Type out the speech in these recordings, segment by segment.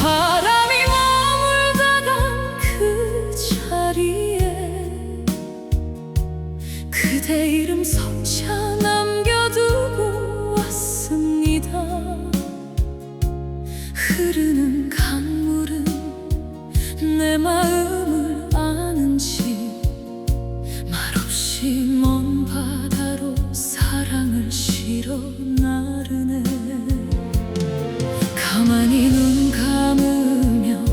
바람이 머물다간 그 자리에 그대 이름 석자 남겨두고 왔습니다. 흐르는 강물은 내 마음을 아는지 말없이 먼 바다로 사랑을 실어 나르네. 가만히 눈 감으면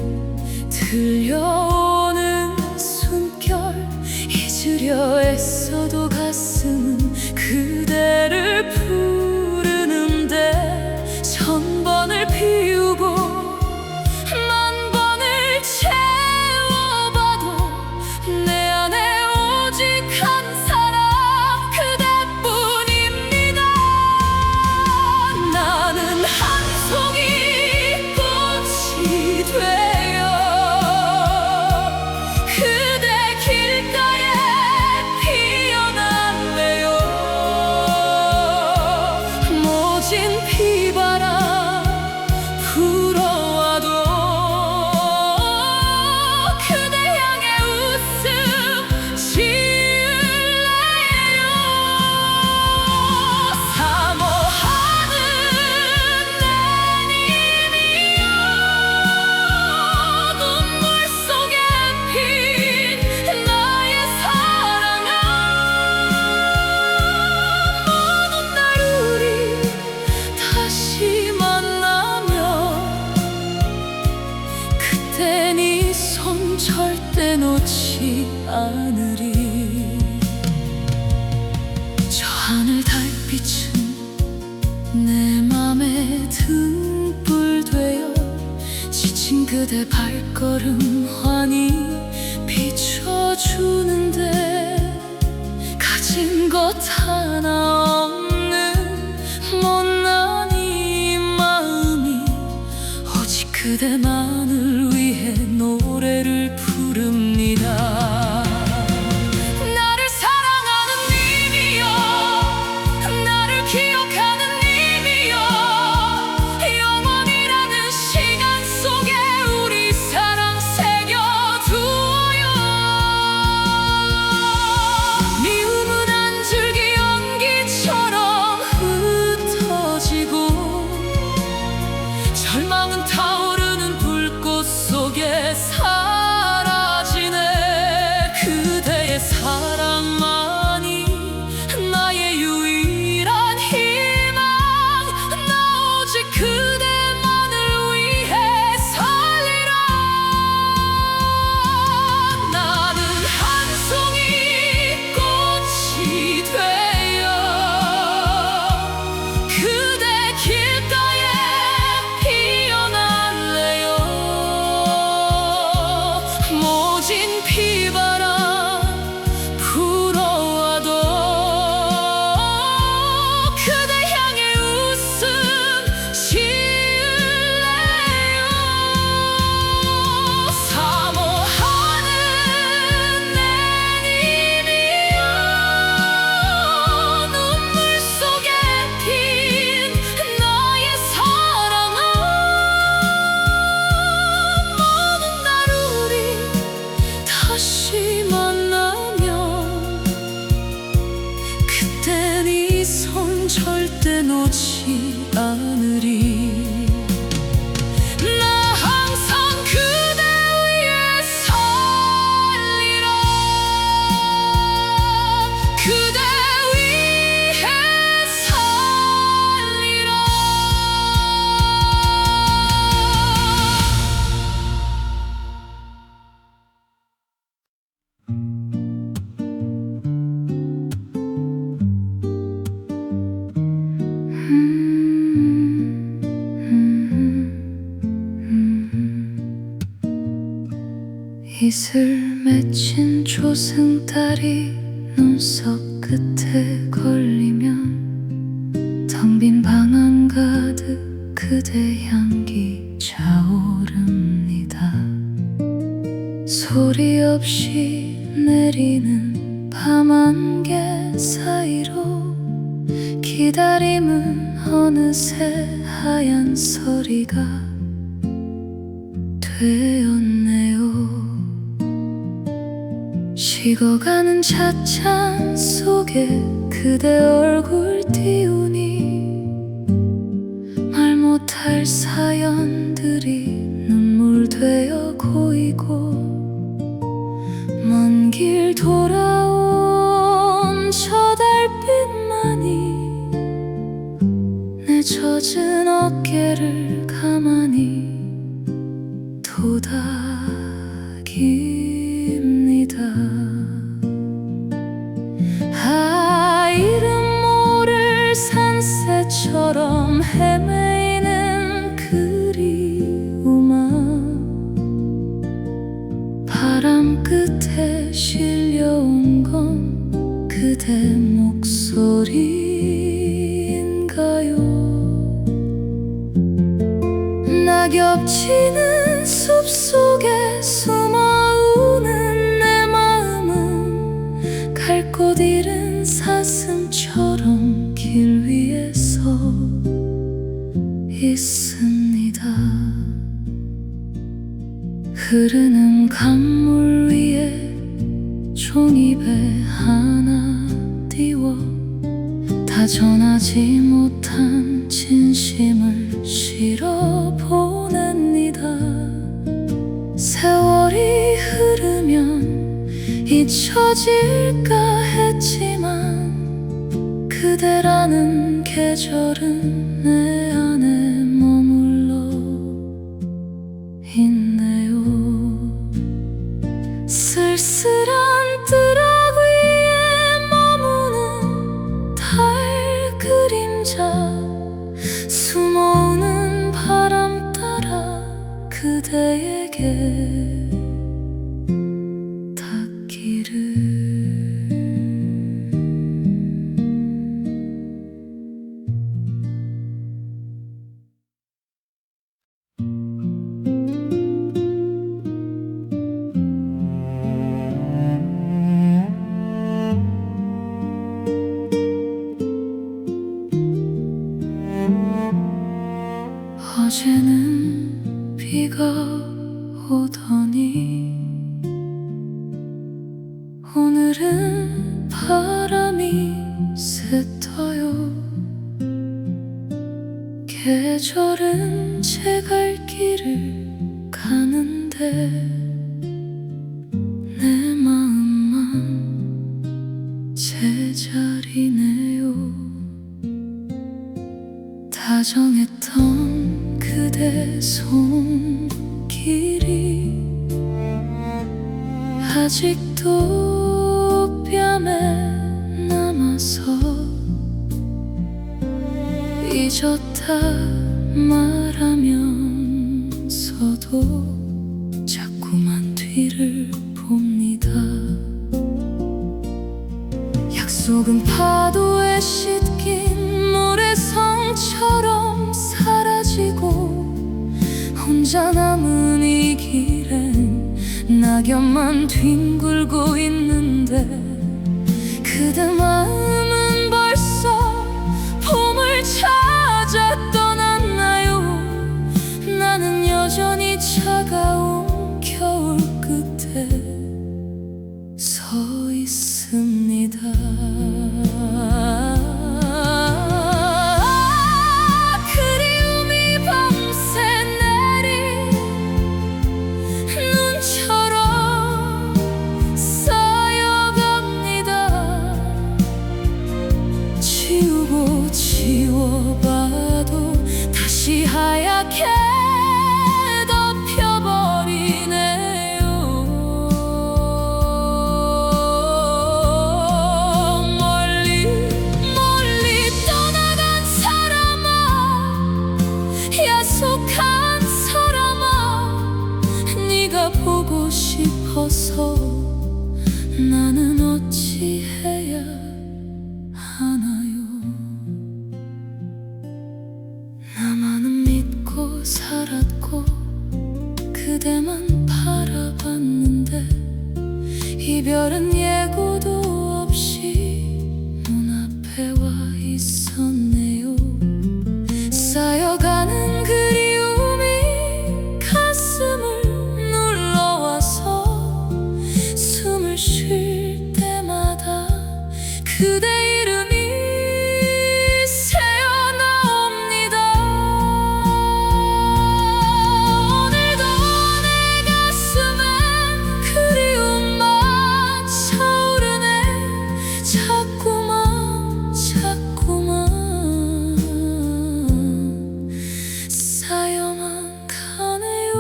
들려오는 숨결, 잊으려 애써도 가슴은 그대를 부르는데 천 번을 피우고 만 번을 채워봐도 내 안에 오직 한 사람 그대뿐입니다. 나는 한 송이 꽃이 되어 그대 길가에 피어날래요. 모진 비바람 불어와도 그대 향해 웃음 지을래요. 사모하는 내 님이여, 눈물 속에 핀 나의 사랑아, 먼 날 우리 다시 만나면 그때 네 손 절대 놓지 않으리. 저 하늘 달빛은 내 맘에 등불 되어 지친 그대 발걸음 환히 비춰주는데 가진 것 하나 없는 못난 이 마음이 오직 그대만을 위해 노래를 부릅니다. 나를 사랑하는 님이여, 나를 기억하는 님이여, 영원이라는 시간 속에 우리 사랑 새겨두어요. 미움은 한 줄기 연기처럼 흩어지고 절망은 타오르는 불꽃 속에 사라지네. 그대의 사랑만이 나의 유일한 희망, 나 오직 그대만을 위해 살리라. 나는 한 송이 꽃이 되어 그대 길가에 피어날래요. 모진 비바람 불어와도 그대 향해 웃음 지을래요. 사모하는 내 님이여, 눈물 속에 핀 나의 사랑아, 먼 날 우리 다시 만나면 그때 네 손 절대 놓지 않으리. 나 항상 그대 위해 살리라. 그대 위해 살리라. 이슬 맺힌 조승달이 눈썹 끝에 걸리면 텅 빈 방 안 가득 그대 향기 차오릅니다. 소리 없이 내리는 밤안개 사이로 기다림은 어느새 하얀 서리가 되었네요. 식어가는 찻잔 속에 그대 얼굴 띄우니 말 못할 사연들이 눈물 되어 고이고 먼 길 돌아온 저 달빛만이 내 젖은 어깨를 가만히 토닥입니다. 이름 모를 산새처럼 헤매이는 그리움아, 바람 끝에 실려온 건 그대 목소리인가요? 낙엽 지는 숲속에 숨어우는 내 마음은 갈 곳 잃은 사슴처럼 길 위에 서 있습니다. 흐르는 강물 위에 종이배 하나 띄워 다전하지 못한 진심을 실어 보냅니다. 세월이 흐르면 잊혀질까 했지만 그대라는 계절은 내 안에 머물러 있네요. 쓸쓸한 뜨락 위에 머무는 달 그림자, 숨어오는 바람 따라 그대에게 닿기를. 어제는 비가 오더니 오늘은 바람이 샜어요. 계절은 제 갈 길을 가는데 내 마음만 제자리네요. 다정했던 그대 손길이 아직도 뺨에 남아서 잊었다 말하면서도 자꾸만 뒤를 봅니다. 약속은 파도에 씻긴 모래성처럼 사라지고 혼자 남은 이 길엔 낙엽만 뒹굴고 있는데 그대 마음은 벌써 봄을 찾아 떠났나요? 나는 여전히 차가운 겨울 끝에 서 있습니다. 그리움이 밤새 내린 눈처럼 쌓여갑니다. 지우고 지워봐도 다시 하얗게 약속한 사람아, 네가 보고 싶어서 나는 어찌 해야 하나요? 나만은 믿고 살았고 그대만 바라봤는데 그런데 이별은 예고도 없이 눈앞에 와 있었네요. 쌓여가는 그리움이 가슴을 눌러와서 숨을 쉴 때마다 그대 이름이 새어나옵니다. 오늘도 내 가슴엔 그리움만 차오르네. 자꾸만 쌓여만 가네요.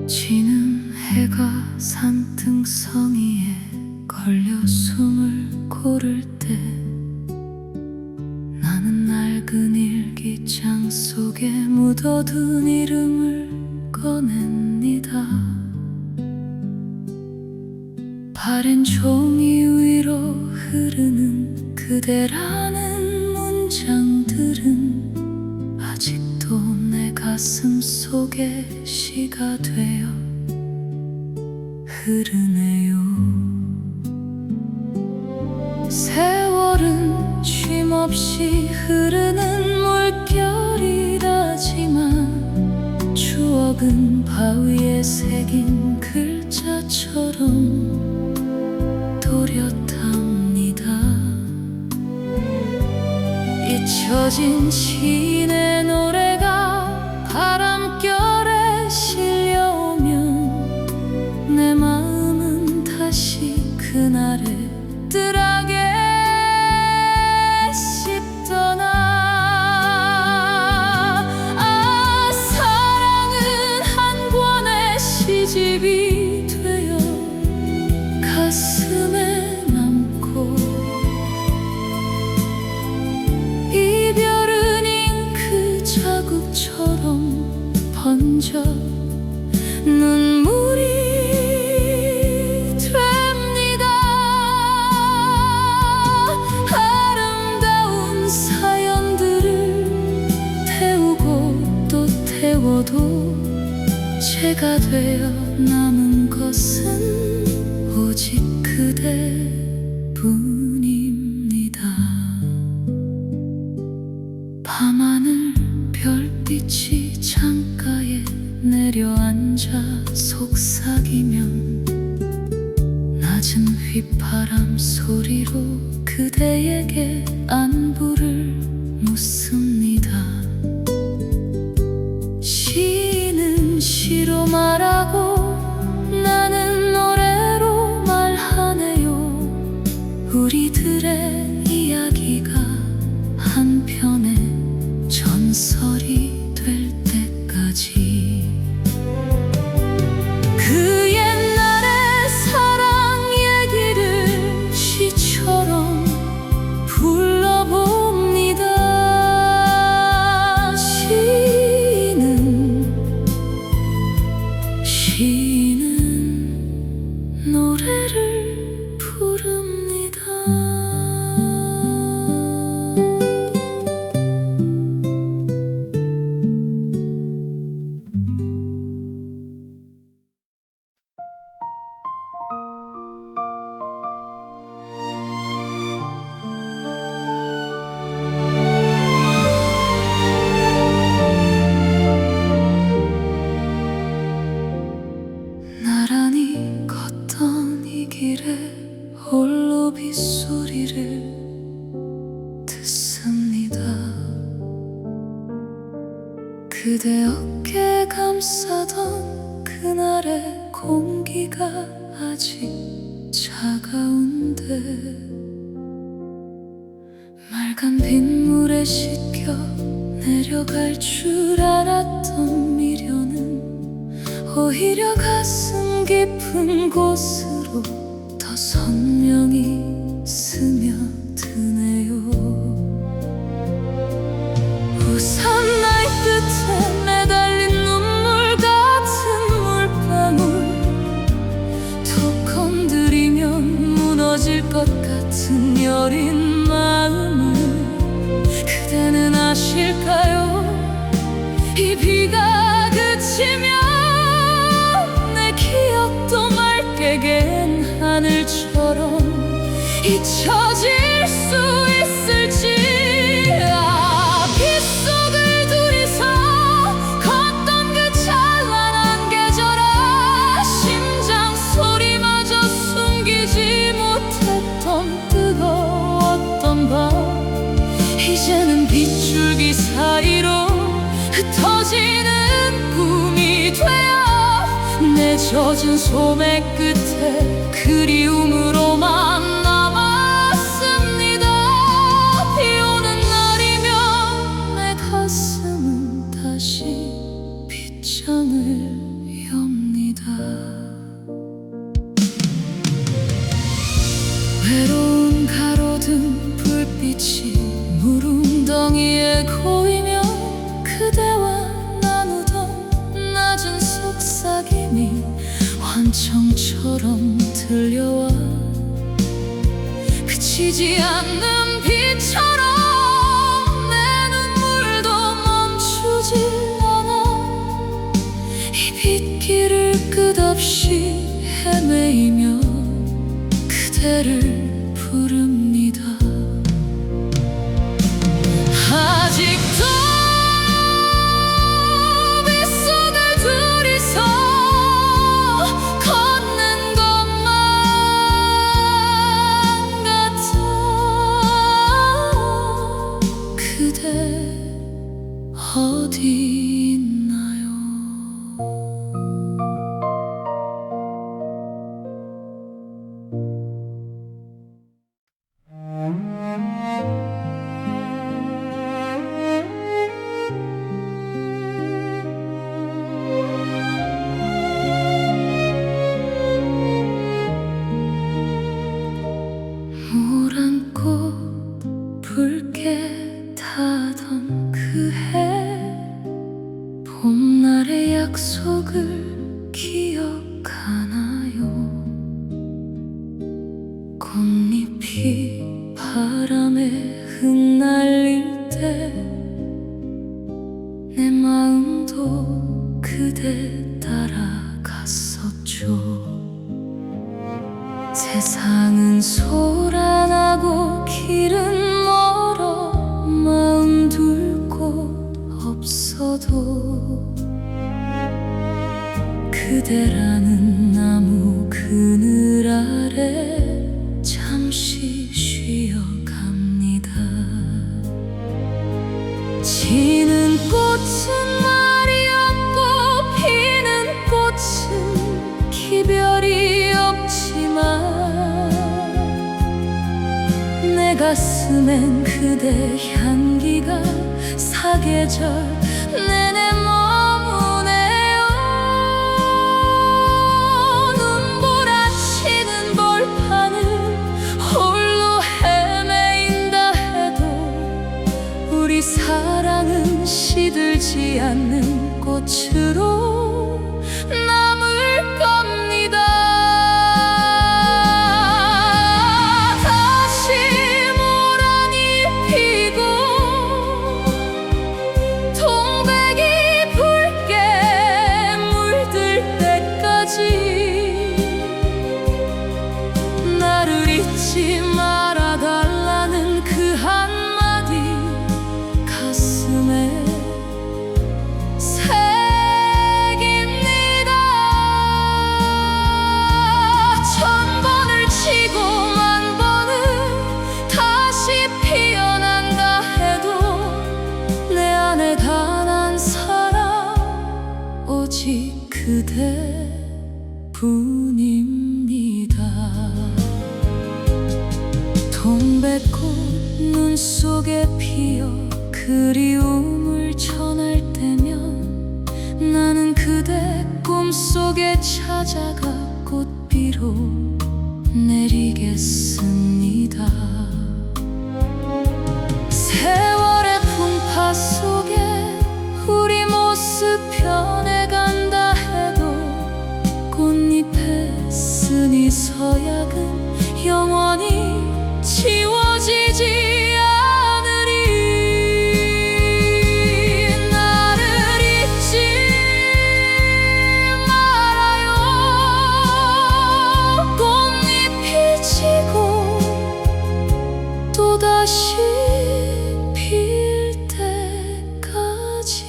지는 해가 산등성이에 걸려 숨을 고를 때 나는 낡은 일기장 속에 묻어둔 이름을 꺼냅니다. 바랜 종이 위로 흐르는 그대라는 문장들은 아직도 내 가슴 속에 시가 되어 흐르네요. 세월은 쉼없이 흐르는 물결이라지만 추억은 바위에 새긴 글자처럼 또렷합니다. 잊혀진 시인의 노래가 바람결에 실려오면 내 마음은 다시 그날의 뜰하게 씹더나. 아, 사랑은 한 권의 시집이 되어 가슴에 남고 이별은 잉크 자국처럼 번져 눈물이 됩니다. 아름다운 사연들을 태우고 또 태워도 제가 되어 남은 것은 오직 그대뿐입니다. 밤하늘 별빛이 창가에 내려앉아 속삭이면 낮은 휘파람 소리로 그대에게 안부를 묻습니다. 시인은 시로 말하고 나는 노래로 말하네요. 우리들의 이야기가 한 편의 전설이 될 때까지 그 옛날의 사랑 얘기를 시처럼 불러봅니다. 시인은 노래를 부릅니다. 나란히 걷던 이 길에 홀로 빗소리를 듣습니다. 그대 어깨 감싸던 그날의 공기가 아직 차가운데 맑은 빗물에 씻겨 내려갈 줄 알았던 미련은 오히려 가슴 깊은 곳으로 더 선명히 스며드네요. 우선 이제는 빗줄기 사이로 흩어지는 꿈이 되어 내 젖은 소매 끝에 그리움으로만 남았습니다. 비 오는 날이면 내 가슴은 다시 빗장을 엽니다. 외로운 가로등 불빛이 물웅덩이에 고이며 그대와 나누던 낮은 속삭임이 환청처럼 들려와 그치지 않는 비처럼 내 눈물도 멈추지 않아 이 빗길을 끝없이 헤매이며 그대를 부릅니다. 아직도 빗속을 둘이서 걷는 것만 같아. 그대 어디 있나요? 노란 꽃 붉게 타던 그 해 봄날의 약속을 기억하나요? 꽃잎이 바람에 흩날릴 때 내 마음도 그대 따라갔었죠. 세상은 소란하고 길은 멀어 마음 둘 곳 없어도 그대라는 나무 그늘 아래 잠시 쉬어갑니다. 지는 꽃은 말이 없고 피는 꽃은 기별이 없지만 내 가슴엔 그대 향기가 사계절 내내 머무네요. 눈보라치는 벌판을 홀로 헤매인다 해도 우리 사랑은 시들지 않는 꽃으로 남을 겁니다. 나를 잊지 말아달라는 그 한마디 가슴에 새깁니다. 천 번을 치고 만 번을 다시 피어난다 해도 내 안에 단 한 사람 오직 그대뿐입니다. 동백꽃 눈 속에 피어 그리움을 전할 때면 나는 그대 꿈속에 찾아가 꽃비로 내리겠습니다. 세월의 풍파 속에 우리 모습 변해간다 해도 꽃잎에 쓴 이 서약은 영원히 지워지지 않으리. 나를 잊지 말아요. 꽃잎이 지고 또다시 필 때까지.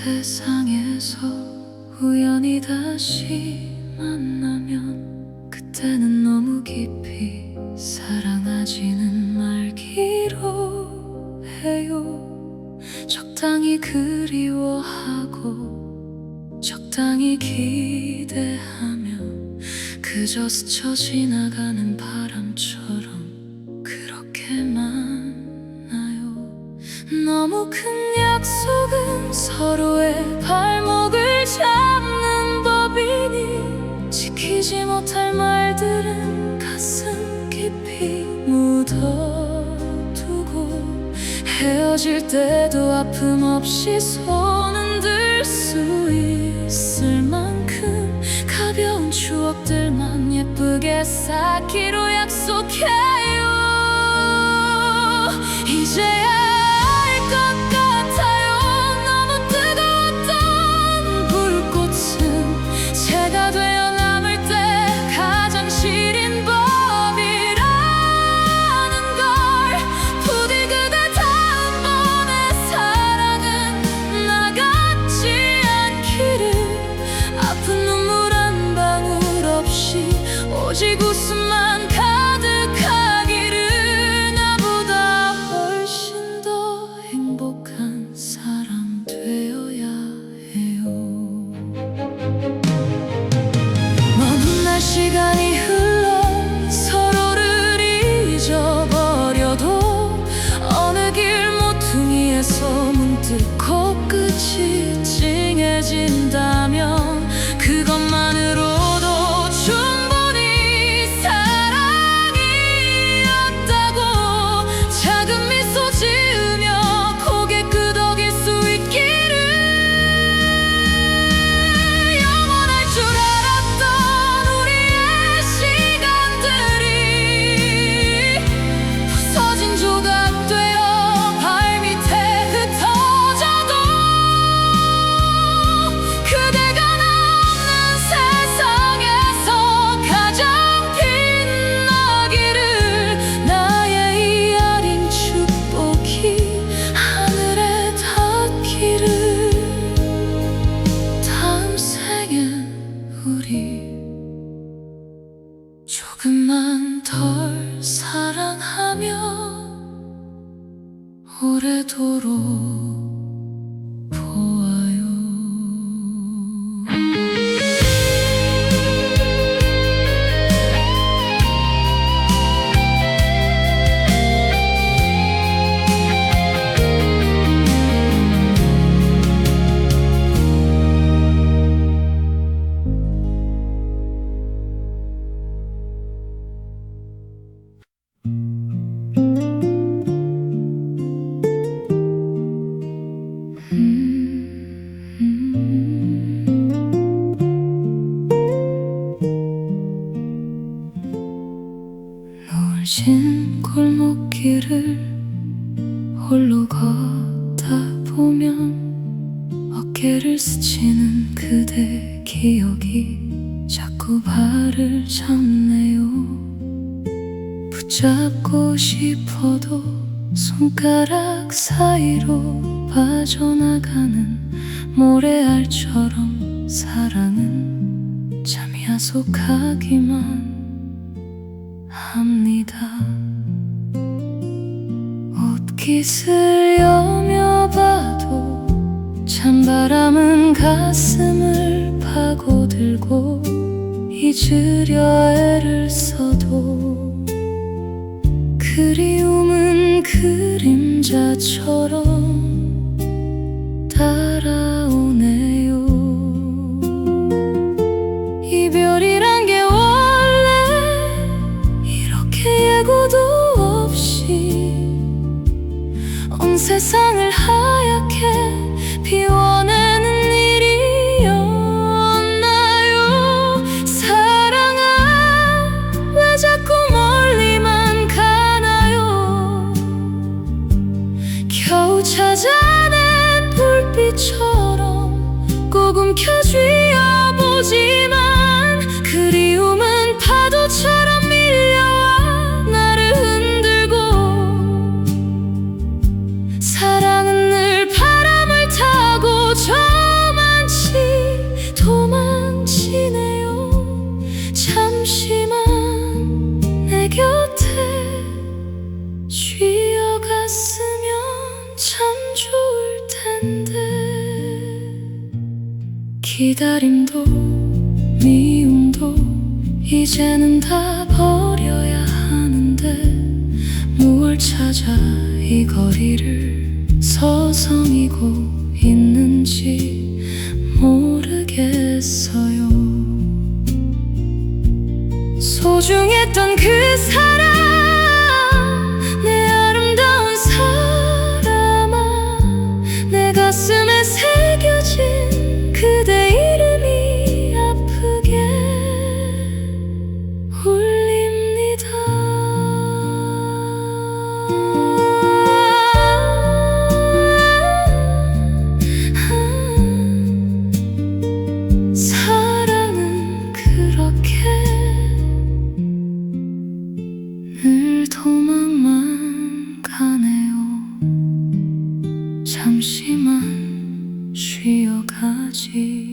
세상에서 우연히 다시 만나면 그때는 너무 깊이 사랑하지는 말기로 해요. 적당히 그리워하고 적당히 기대하며 그저 스쳐 지나가는 바람처럼 그렇게 만나요. 너무 큰 약속은 서로의 발목을 잡는 법이니 지키지 못할 말들은 가슴 깊이 묻어두고 헤어질 때도 아픔 없이 손은 들 수 있을 만큼 가벼운 추억들만 예쁘게 쌓기로 약속해요. 이제야 알 것 같아요. 너무 뜨거웠던 불꽃은 제가 되어 남을 때 가장 시린 법이라는 걸. 부디 그대 다음번에 사랑은 나 같지 않기를. 아픈 눈물 한 방울 없이 오직 웃음만 가득하기를. 나보다 훨씬 더 행복한 사람 되어야 해요. 먼 훗날 시간이 흘러 서로를 잊어버려도 어느 길 모퉁이에서 문득 코끝이 찡해진다면 그것만으로도 충분히 사랑이었다고. 작은 미소 지으며 고개 끄덕일 수 있기를. 영원할 줄 알았던 우리의 시간들이 부서진 조각 되어 발밑에 흩어져도 그대가 남는 세상에서 가장 빛나기를. 나의 이 아린 축복이 하늘에 닿기를. 다음 생엔 우리 조금만 덜 사랑하며 오래도록 보아요. 노을진 골목길을 홀로 걷다 보면 어깨를 스치는 그대 기억이 자꾸 발을 잡네요. 붙잡고 싶어도 손가락 사이로 빠져나가는 모래알처럼 사랑은 참 야속하기만 합니다. 옷깃을 여며봐도 찬바람은 가슴을 파고들고 잊으려 애를 써도 그리움은 그림자처럼 따라오네요. 이별이란 게 원래 이렇게 예고도 없이 온 세상을 하얗게 비워내는 일이었나요? 사랑아, 왜 자꾸 멀리만 가나요? 겨우 찾아낸 불빛처럼 꼭 움켜쥐어보지만 그리움은 파도처럼 밀려와 나를 흔들고 사랑은 늘 바람을 타고 저 기다림도 미움도 이제는 다 버려야 하는데 무얼 찾아 이 거리를 서성이고 있는지 모르겠어요. 소중했던 그 사람, 내 아름다운 사람아, 내 가슴에 새겨진 그대 이름이 아프게 울립니다. 사랑은 그렇게 늘 도망만 가네요. 잠시만 쉬어가지.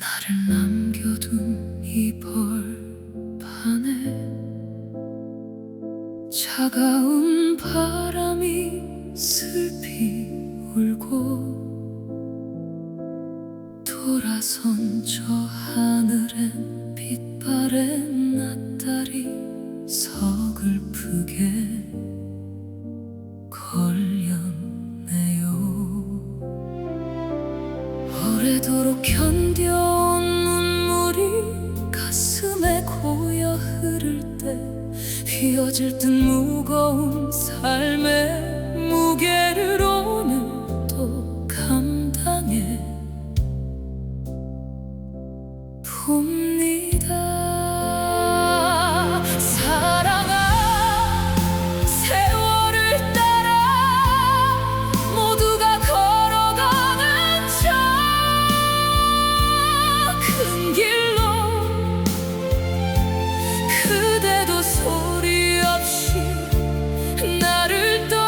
나를 남겨둔 이 벌판에 차가운 바람이 슬피 울고 돌아선 저 하늘엔 빛바랜 낯달이 서글프게 걸렸네요. 오래도록 견뎌온 눈물이 가슴에 고여 흐를 때 휘어질 듯 무거운 삶의 무게를 오늘도 감당해 봅니다. 사랑아, 세월을 따라 모두가 걸어가는 저 큰 길로 그대도 소리 없이 나를 떠나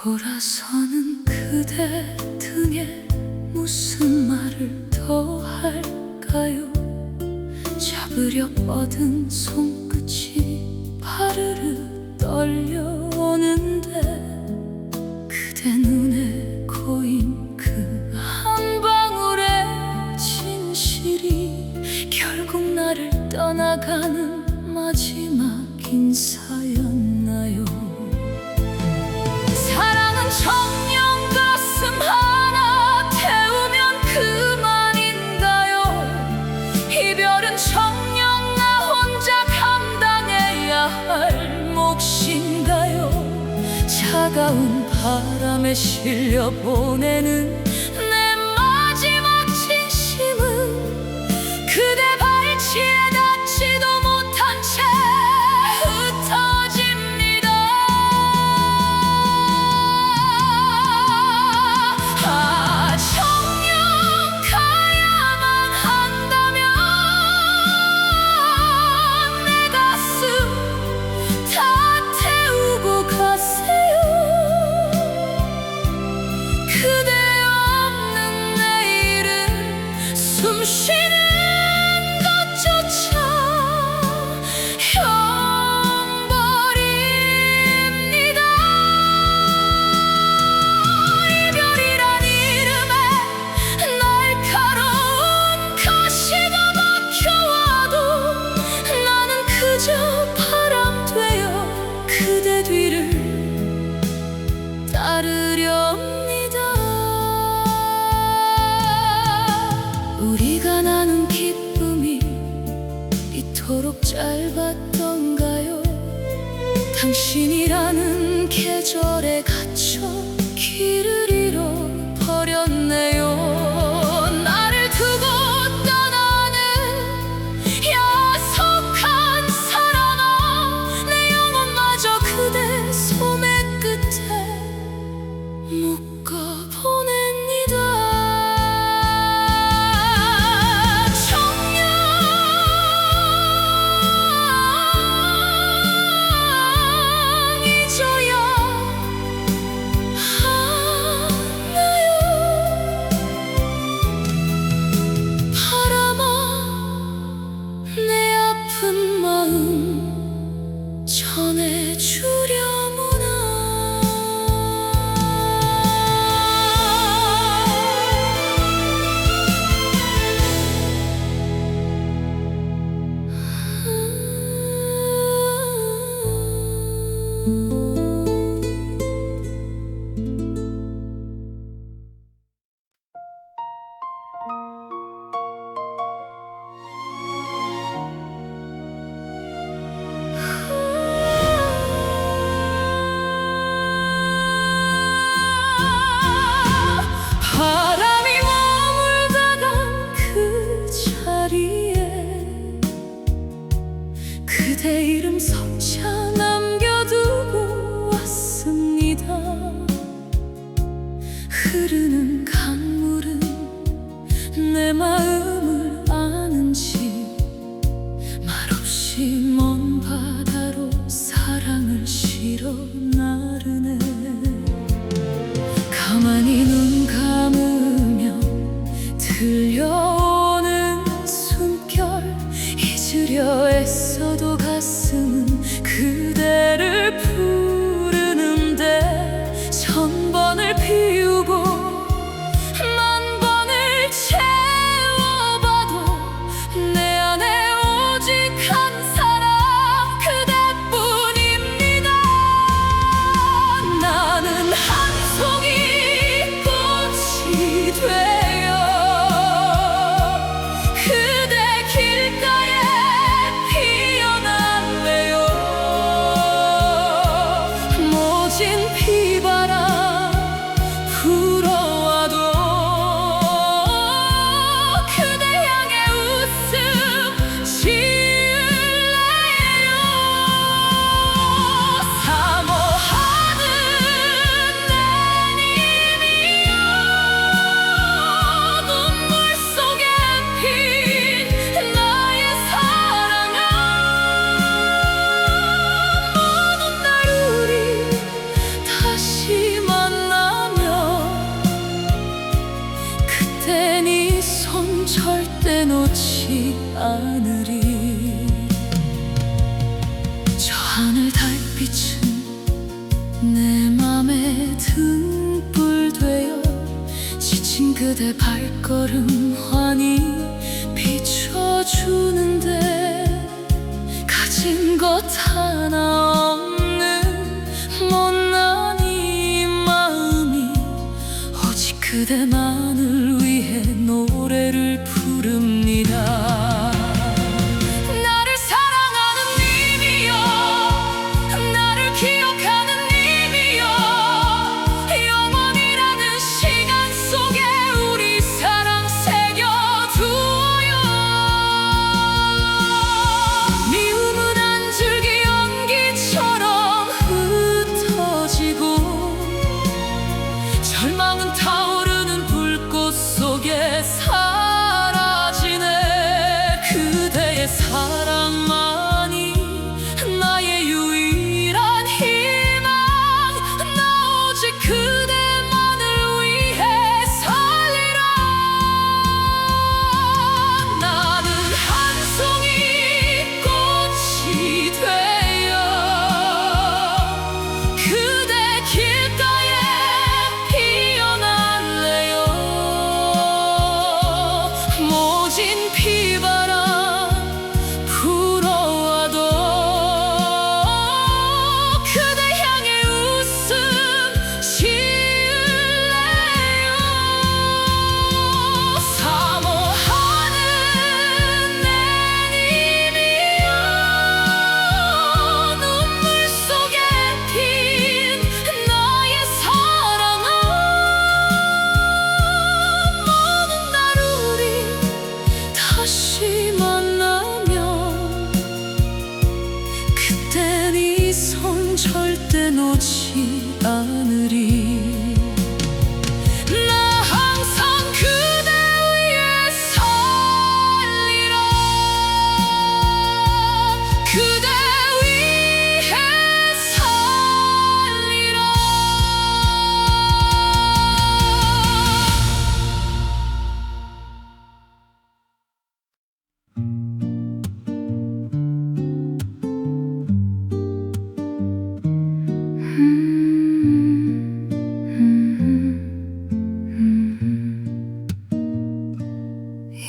돌아서는 그대 등에 무슨 말을 더 할까요? 잡으려 뻗은 손끝이 바르르 떨려오는데 그대 눈에 고인 그 한 방울의 진실이 결국 나를 떠나가는 마지막 인사였나요? 사랑은 청년 가슴 하나 태우면 그만인가요? 이별은 청년 나 혼자 감당해야 할 몫인가요? 차가운 바람에 실려 보내는 내 마지막 진심은 그대 발치에 닿지도 못한 채 흩어집니다. 아, 정녕 가야만 한다면 내 가슴 다 태우고 가세요. 그대 없는 내일은 숨쉬는 것조차 형벌입니다. 이별이란 이름에 날카로운 가시가 박혀와도 나는 그저 바람 되어 그대 뒤를 따르렵니다. 우리가 나눈 기쁨이 이토록 짧았던가요? 당신이라는 계절에 갇혀 길을 잃어버렸네요. 나를 두고 떠나는 야속한 사랑아, 내 영혼마저 그대 손의 끝에 묶어 보냅니다. 정녕 잊어야 하나요? 바람아, 내 아픈 마음 전해주려무나. 바람이 머물다간 그 자리에 그대 이름 석자 남겨두고 왔습니다. 흐르는 강물은 내 마음을 아는지 말없이 먼 바다로 사랑을 실어 나르네. 가만히 눈 감으면 들려오는 숨결, 잊으려 애써도 가슴은 그대를 부르는데 천 번을 피우고 만 번을 채워봐도 내 안에 오직 한 사람 그대뿐입니다. 나는 한 송이 꽃이 되어 그대 길가에 피어났네요. 그대 발걸음 환히 비춰주는데 가진 것 하나 없는 못난 이 마음이 오직 그대만을 위해 노래를 부릅니다. 나를 사랑하는 님이여, 나를 기억하는 님이여, 영원이라는 시간 속에 우리 사랑 새겨두어요. 미움은 한 줄기 연기처럼 흩어지고 절망은 타오르는 불꽃 속에 사라지네. 그대의 사랑만이 나의 유일한 희망. 나 오직 그대만을 위해 살리라. 나는 한 송이 꽃이 되어 그대 길가에 피어날래요. 모진 비바람 불어와도 그대 향해 웃음 지을래요. 사모하는 내 님이여, 눈물 속에 핀 나의 사랑아, 먼 날 우리 다시 만나면 그땐 이 손 절대 놓지 않으리. 나 항상 그대 위해 살리라. 그대 위해 살리라.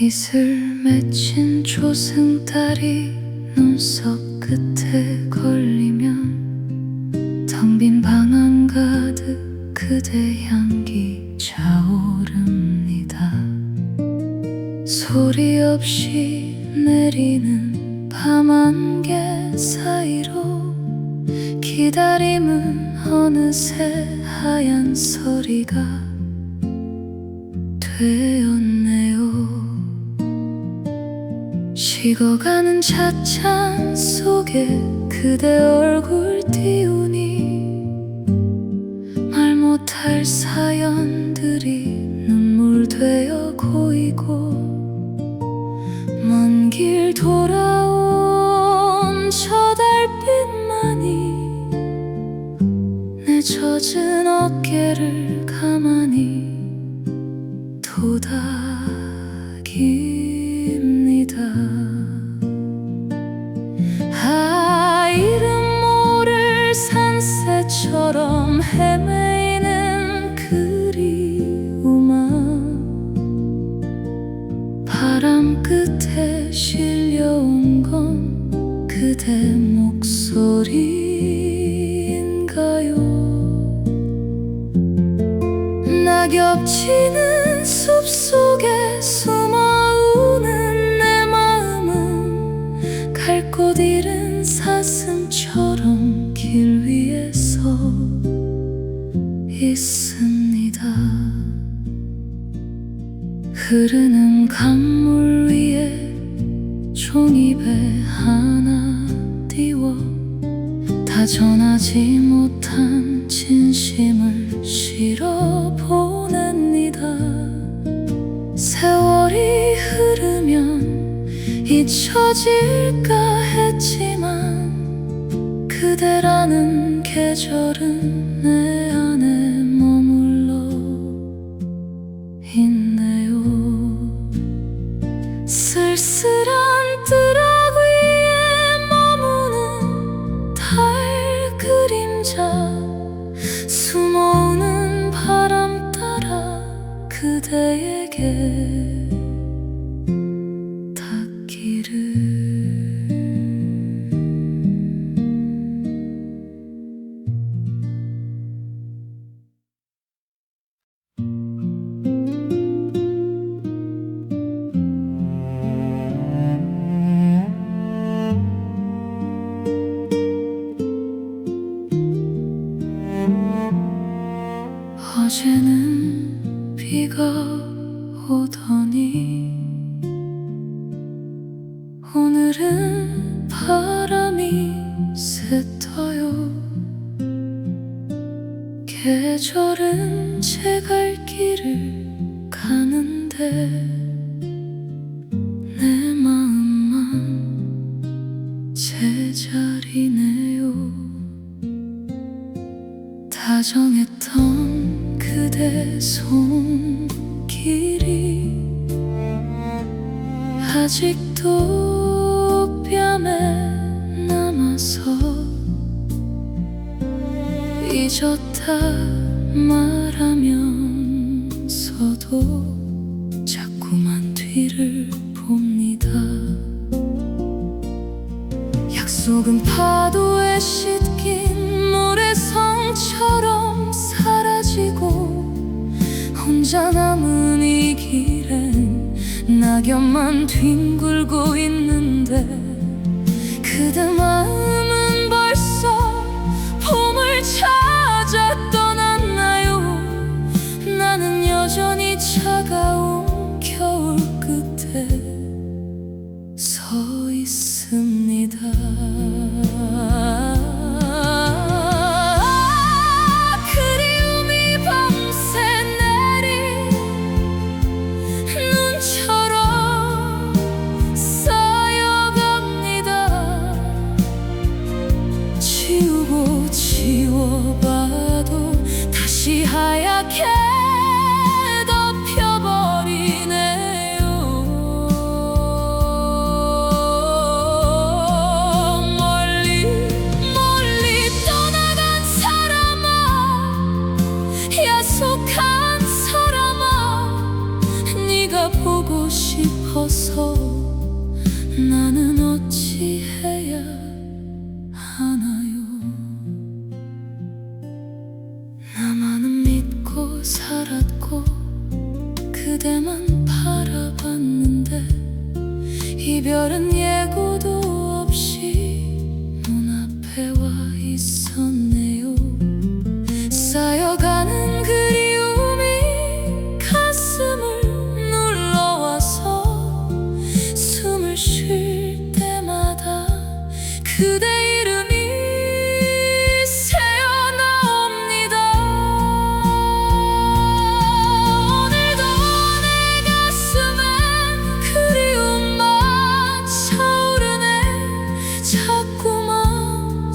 이슬 맺힌 조승달이 눈썹 끝에 걸리면 텅 빈 방 안 가득 그대 향기 차오릅니다. 소리 없이 내리는 밤안개 사이로 기다림은 어느새 하얀 서리가 되었네요. 식어가는 찻잔 속에 그대 얼굴 띄우니 말 못할 사연들이 눈물 되어 고이고 먼 길 돌아온 저 달빛만이 내 젖은 어깨를 가만히 토닥입니다. 이름 모를 산새처럼 헤매이는 그리움아, 바람 끝에 실려온 건 그대 목소리인가요? 낙엽 지는 숲속에 숨어우는 내 마음은 갈 곳 잃은 사슴처럼 길 위에 서 있습니다. 흐르는 강물 위에 종이배 하나 띄워 다 전하지 못한 진심을 실어 보냅니다. 세월이 흐르면 잊혀질까 했지만 그대라는 계절은 내 안에 머물러 있네요. 쓸쓸한 뜰악 위에 머무는 달 그림자, 숨어오는 바람 따라 그대의 오늘은 바람이 새떠요. 계절은 제 갈 길을 가는데 내 마음만 제자리네요. 다정했던 그대 손길이 아직도 뺨에 남아서 잊었다 말하면서도 자꾸만 뒤를 봅니다. 약속은 파도에 씻긴 모래성처럼 사라지고 혼자 남은 이 길엔 낙엽만 뒹굴고 있는데 그대 마음은 벌써 봄을 찾아 떠났나요? 나는 여전히 차가운 겨울 끝에 서 있습니다. 그리움이 밤새 내린 눈처럼 쌓여갑니다. 지우고 지워봐도 다시 하얗게 덮여버리네요. 멀리 멀리 떠나간 사람아, 야속한 사람아, 네가 보고 싶어서 나는 어찌 해야 하나요? 나만은 믿고 살았고 그대만 바라봤는데 이별은 예고도 없이 눈앞에 와 있었네요. 쌓여가는 그리움이 가슴을 눌러와서 숨을 쉴 때마다 그대 이름이 새어나옵니다. 오늘도 내 가슴엔 그리움만 차오르네. 자꾸만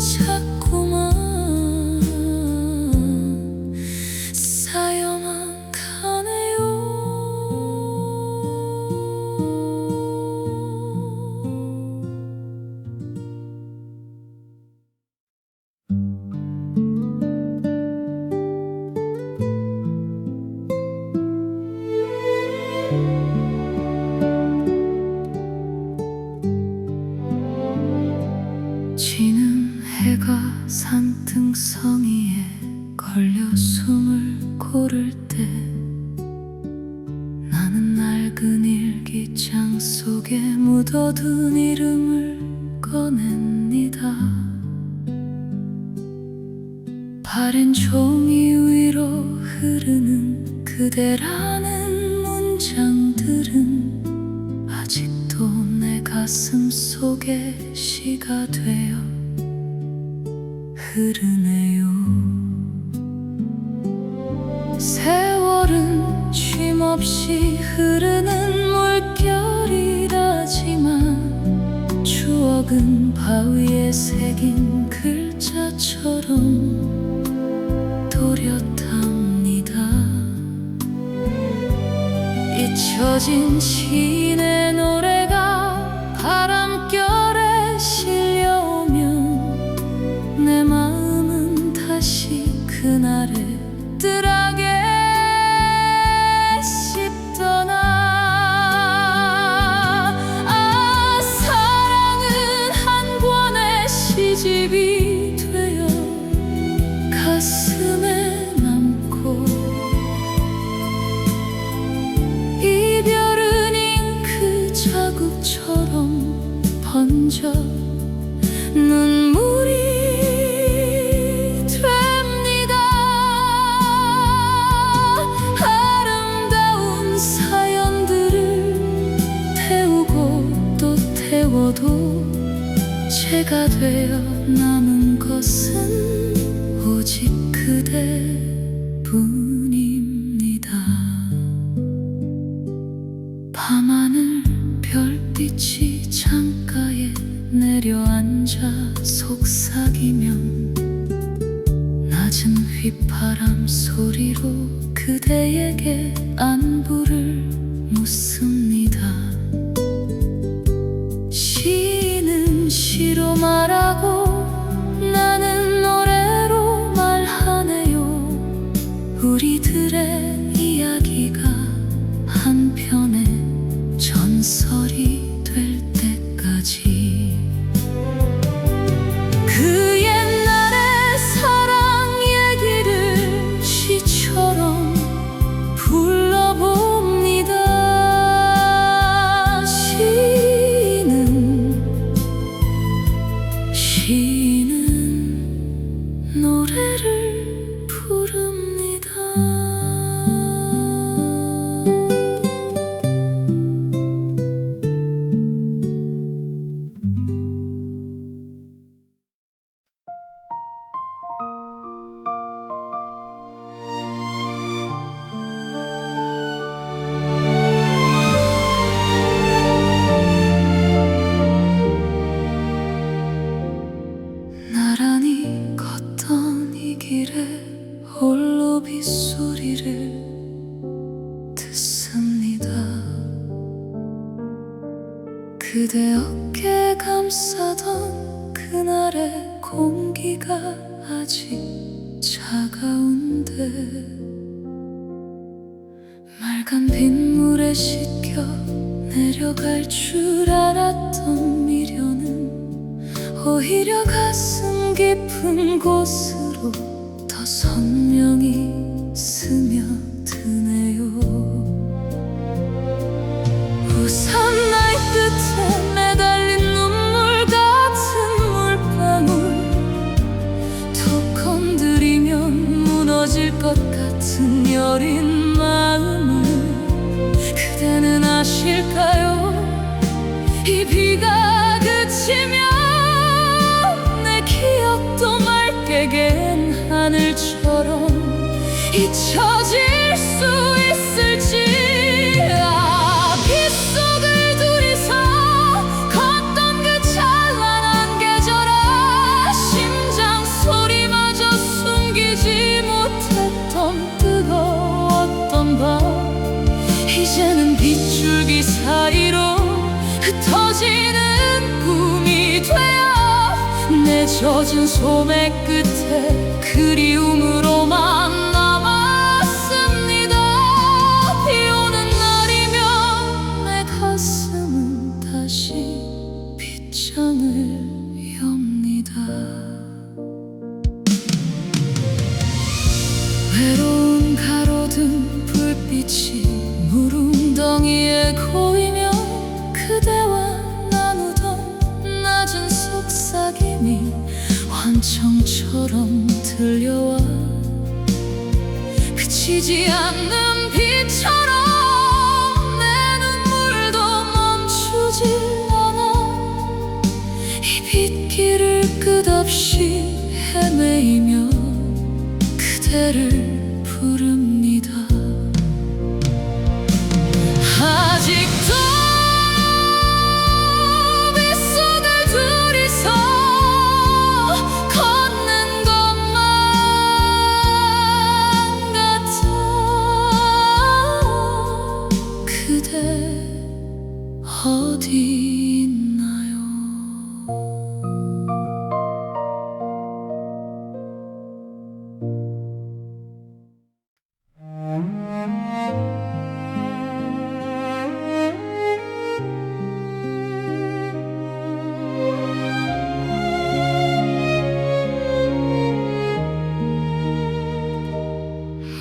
쌓여만 가네요. 지는 해가 산등성이에 걸려 숨을 고를 때 나는 낡은 일기장 속에 묻어둔 이름을 꺼냅니다. 바랜 종이 위로 흐르는 그대라는 문장들은 아직도 내 가슴 속에 시가 되어 흐르네요. 세월은 쉼없이 흐르는 물결이라지만 추억은 바위에 새긴 글자처럼 또렷합니다. 잊혀진 시인의 노래가 바람결에 실려오면 내 마음은 다시 그날의 뜰하게 씹더나. 아, 사랑은 한 권의 시집이 되어 가슴에 남고 이별은 잉크 자국처럼 번져 눈물이 됩니다. 아름다운 사연들을 태우고 또 태워 죽어도 제가 되어 남은 것은 오직 그대뿐입니다. 밤하늘 별빛이 창가에 내려앉아 속삭이면 낮은 휘파람 소리로 그대에게 안부를 묻습니다. 시인은 시로 말하고 나는 노래로 말하네요. 우리들의 이야기가 한편의 전설이 될 때까지 그 옛날의 사랑 얘기를 시처럼 불러봅니다. 시인은 노래를 부릅니다. 나란히 걷던 이 길에 홀로 빗소리를 듣습니다. 그대 어깨 감싸던 그날의 공기가 아직 차가운데 맑은 빗물에 씻겨 내려갈 줄 알았던 미련은 오히려 가슴 깊은 곳으로 더 선명히 스며드네요. 우산 나이 끝에 매달린 눈물 같은 물방울 톡 건드리면 무너질 것 같은 여린 마음을 그대는 아실까요? 이 비가 그치면 기억도 맑게 갠 하늘처럼 잊혀질 수 있을지. 빗속을 둘이서 걷던 그 찬란한 계절아 심장 소리마저 숨기지 못했던 뜨거웠던 밤 이제는 빗줄기 사이로 흩어지는 꿈이 되어 내 젖은 소매 끝에 그리움으로만 남았습니다. 비오는 날이면 내 가슴은 다시 빗장을 엽니다. 외로운 가로등 불빛이 물웅덩이에 고이며 그대와 나누던 낮은 속삭임이 환청처럼 들려와 그치지 않는 빛처럼 내 눈물도 멈추지 않아 이 빗길을 끝없이 헤매이며 그대를 부릅니다. 아직도 빗속을 둘이서 걷는 것만 같아. 그대 어디 있나요?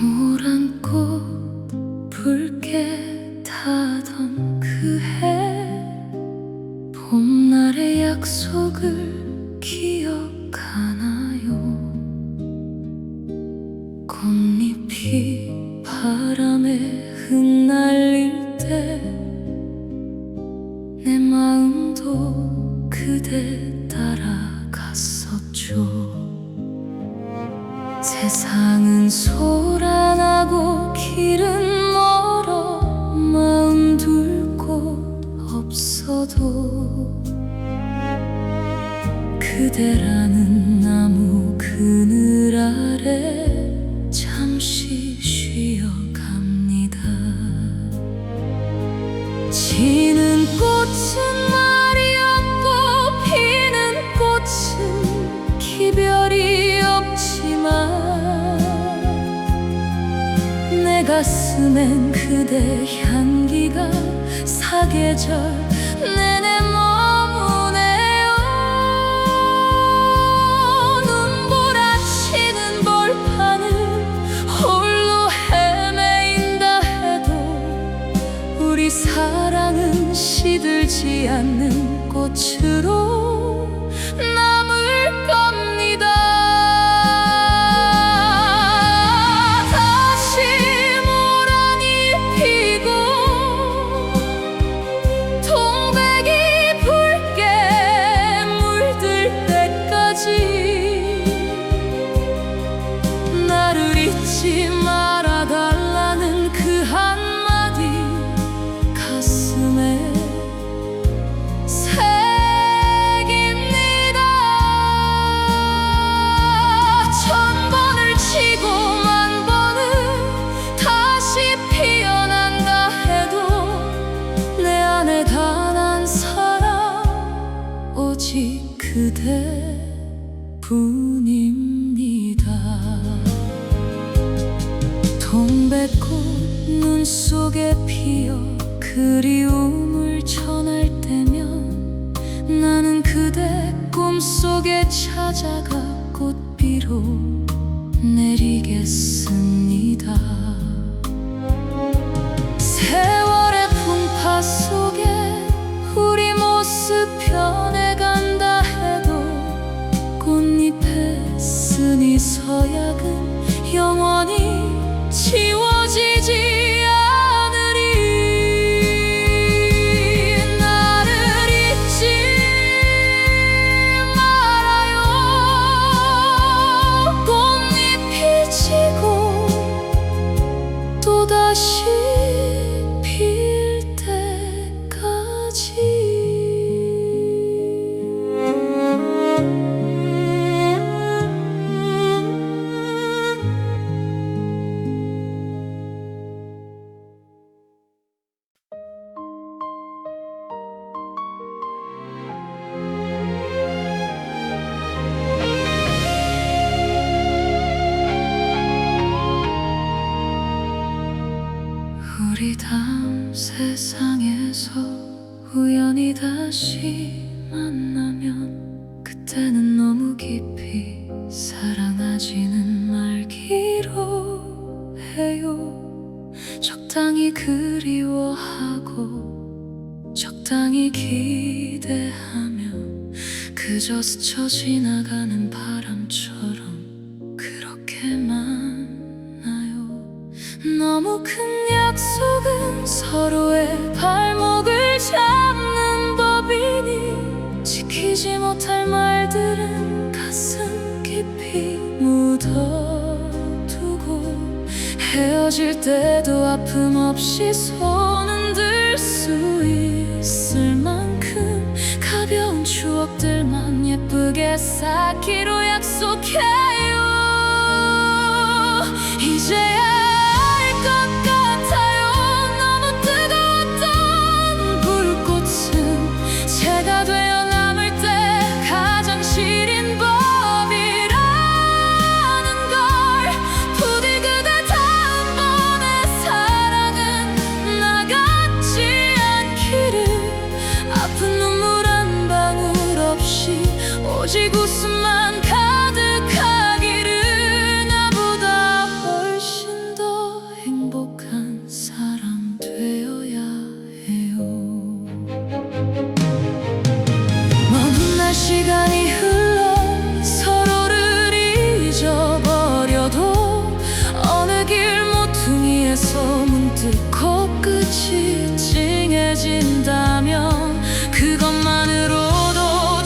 노란 꽃 붉게 타던 그 해 봄날의 약속을 기억하나요? 꽃잎이 바람에 흩날릴 때 내 마음도 그대 따라갔었죠. 세상은 소란하고 길은 멀어 마음 둘 곳 없어도 그대라는 나무 그늘 아래 잠시 쉬어갑니다. 지는 꽃은 말이 없고 피는 꽃은 기별이 없지만 내 가슴엔 그대 향기가 사계절 내내 머무네요. 눈부라치는 벌판을 홀로 헤매인다 해도 우리 사랑은 시들지 않는 꽃으로 남을 겁니다. 다시 모란이 피고 동백이 붉게 물들 때까지 나를 잊지 말아달라는 그 한마디 가슴에 새깁니다. 천 번을 치고 만 번을 다시 피어난다 해도 내 안에 단 한 사람 오직 그대뿐입니다. 동백꽃 눈 속에 피어 그리움을 전할 때면 나는 그대 꿈속에 찾아가 꽃비로 내리겠습니다. 세월의 풍파 속에 우리 모습 변해간다 해도 꽃잎에 쓴 이 서약은 영원히 지워지지 않으리. 나를 잊지 말아요. 꽃잎이 지고 또다시 필 때까지. 우리 다음 세상에서 우연히 다시 만나면 그때는 너무 깊이 사랑하지는 말기로 해요. 적당히 그리워하고 적당히 기대하며 그저 스쳐 지나가는 바람처럼 그렇게 만나요. 너무 큰 약속은 서로의 발목을 잡는 법이니 지키지 못할 말들은 가슴 깊이 묻어두고 헤어질 때도 아픔 없이 손은 들 수 있을 만큼 가벼운 추억들만 예쁘게 쌓기로 약속해요. 이제야 오직 웃음만 가득하기를. 나보다 훨씬 더 행복한 사람 되어야 해요. 먼 훗날 시간이 흘러 서로를 잊어버려도 어느 길 모퉁이에서 문득 코끝이 찡해진다면 그것만으로도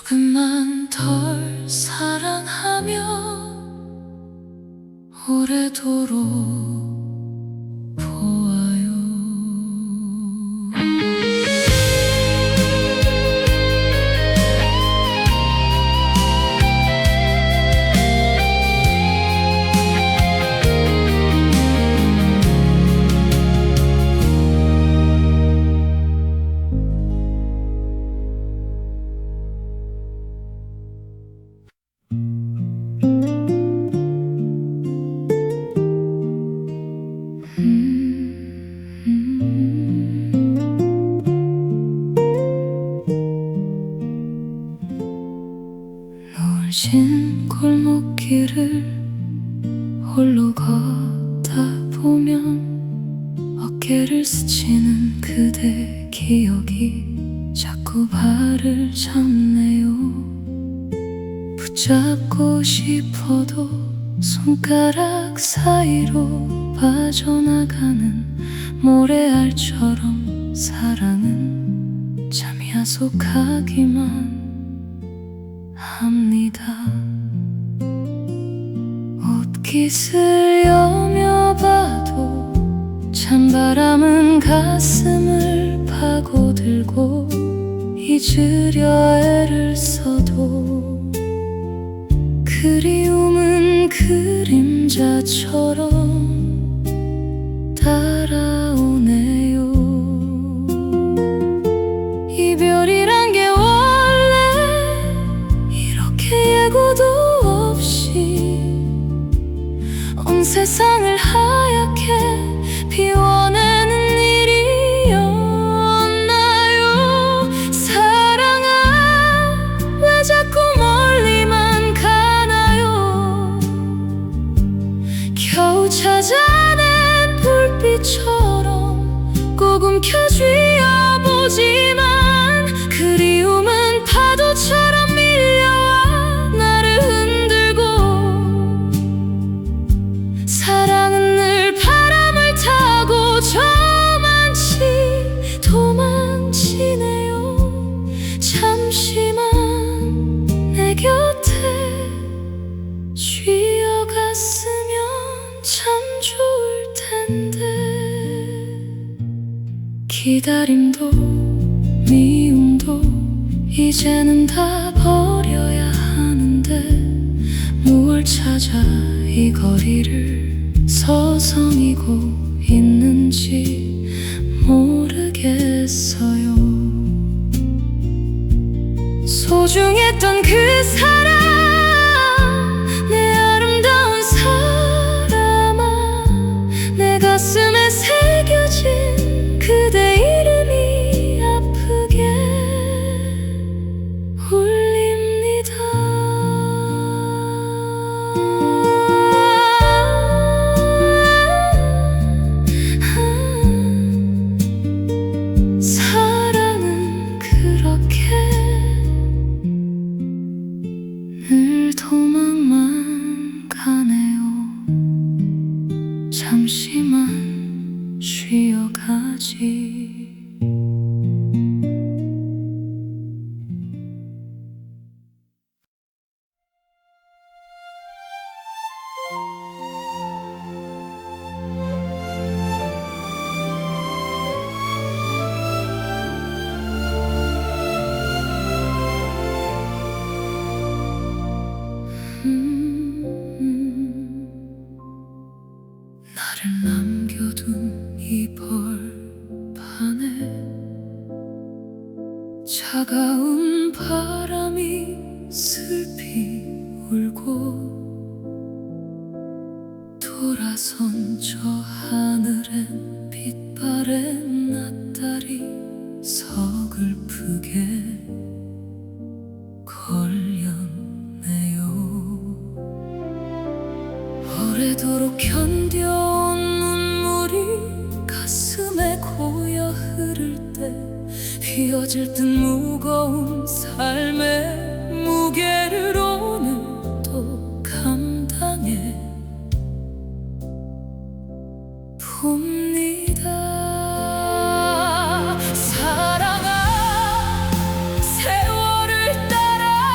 조금만 덜 사랑하며 오래도록 보아요. 노을진 골목길을 홀로 걷다 보면 어깨를 스치는 그대 기억이 자꾸 발을 잡네요. 붙잡고 싶어도 손가락 사이로 빠져나가는 모래알처럼 사랑은 참 야속하기만 합니다. 옷깃을 여며봐도 찬바람은 가슴을 파고들고 잊으려 애를 써도 그리움은 그림자처럼 따라오네요. 이별이란 게 예고도 없이 온 세상을 하얗게 비워내는 일이었나요? 사랑아, 왜 자꾸 멀리만 가나요? 겨우 찾아낸 불빛처럼 꼭 움켜쥐어보지만 그리움은 파도처럼 사랑은 늘 바람을 타고 저만치 도망치네요. 잠시만 내 곁에 쉬어갔으면 참 좋을 텐데. 기다림도 미움도 이제는 다 버려야 하는데 무얼 찾아 이 거리를 서성이고 있는지 모르겠어요. 소중했던 그 사람, 내 아름다운 사람아, 내 가슴에 새겨진 그대 이름이 아프게 울립니다. 늘 도망만 가네요. 잠시만 쉬어가지. 나를 남겨둔 이 벌판에 차가운 바람이 슬피 울고 돌아선 저 하늘엔 빛바랜 낯달이 서글프게 걸렸네요. 오래도록 견뎌온 눈물이 가슴에 고여 흐를 때 휘어질 듯 무거운 삶의 무게를 오늘도 감당해 봅니다. 사랑아, 세월을 따라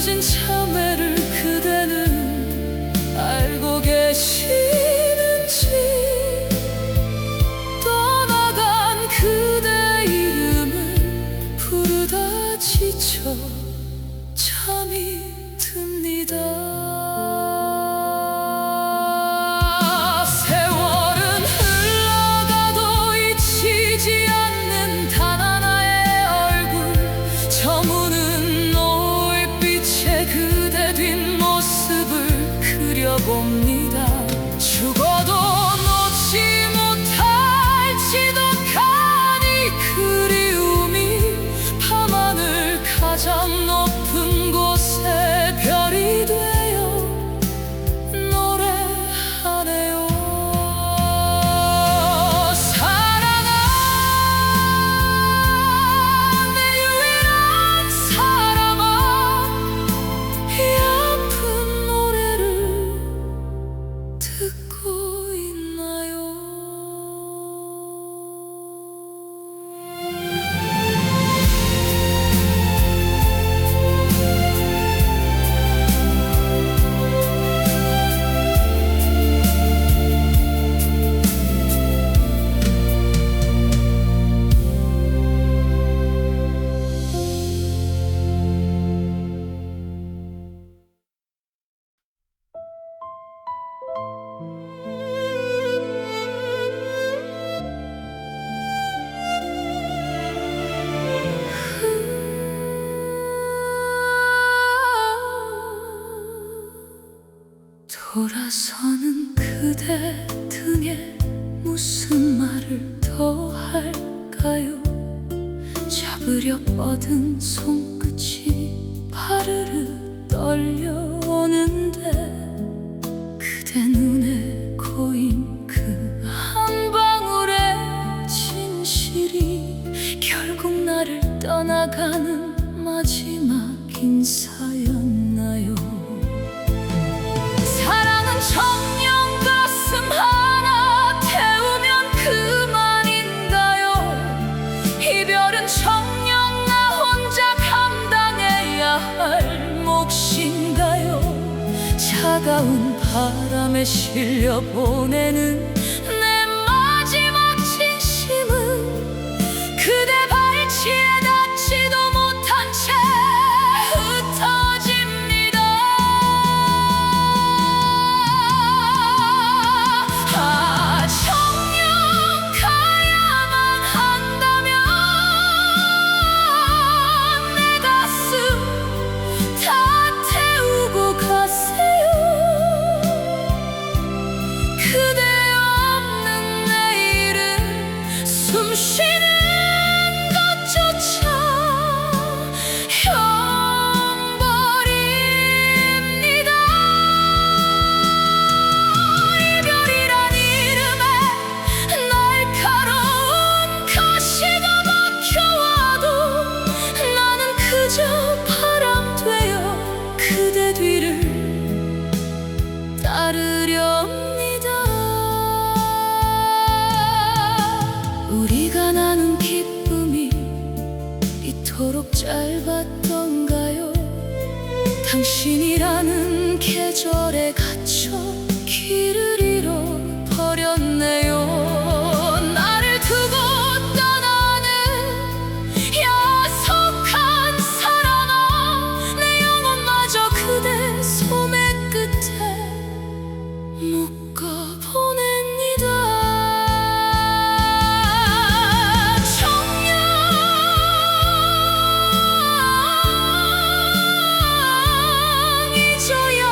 숨겨진 참회를 그대는 알고 계시는지. 떠나간 그대 이름을 부르다 지쳐 잠이 듭니다. 세월은 흘러가도 잊히지 않는 단 하나의 얼굴. 저무는 노을빛에 그대 뒷모습을 그려봅니다. 죽어도 놓지 못할 지독한 이 그리움이 밤하늘 가장 높은 곳에 별이 되어 노래하네요. 사랑아, 내 유일한 사람아, 이 아픈 노래를 듣고 있나요? 돌아서는 그대 등에 무슨 말을 더 할까요? 잡으려 뻗은 손끝이 바르르 떨려오는데 그대 눈에 고인 그 한 방울의 진실이 결국 나를 떠나가는 마지막 인사였나요? 사랑은 청년 가슴 하나 태우면 그만인가요? 이별은 청년 나 혼자 감당해야 할 몫인가요? 차가운 바람에 실려 보내는 내 마지막 진심은 그대 발치에 닿지도 못한 채 흩어집니다. 청년 가야만 한다면 내 가슴 다 태우고 가세요. 그대 없는 내일은 숨 쉬는 것조차 형벌입니다. 이별이란 이름에 날카로운 가시가 박혀와도 나는 그저 바람 되어 그대 뒤를 따르렵니다. 우리가 나눈 기쁨이 이토록 짧았던가요? 당신이라는 계절에 갇혀 길을 잃어버렸네요. 나를 두고 떠나는 야속한 사랑아, 내 영혼마저 그대 소매 끝에 묶어보냅니다. 청년 잊어야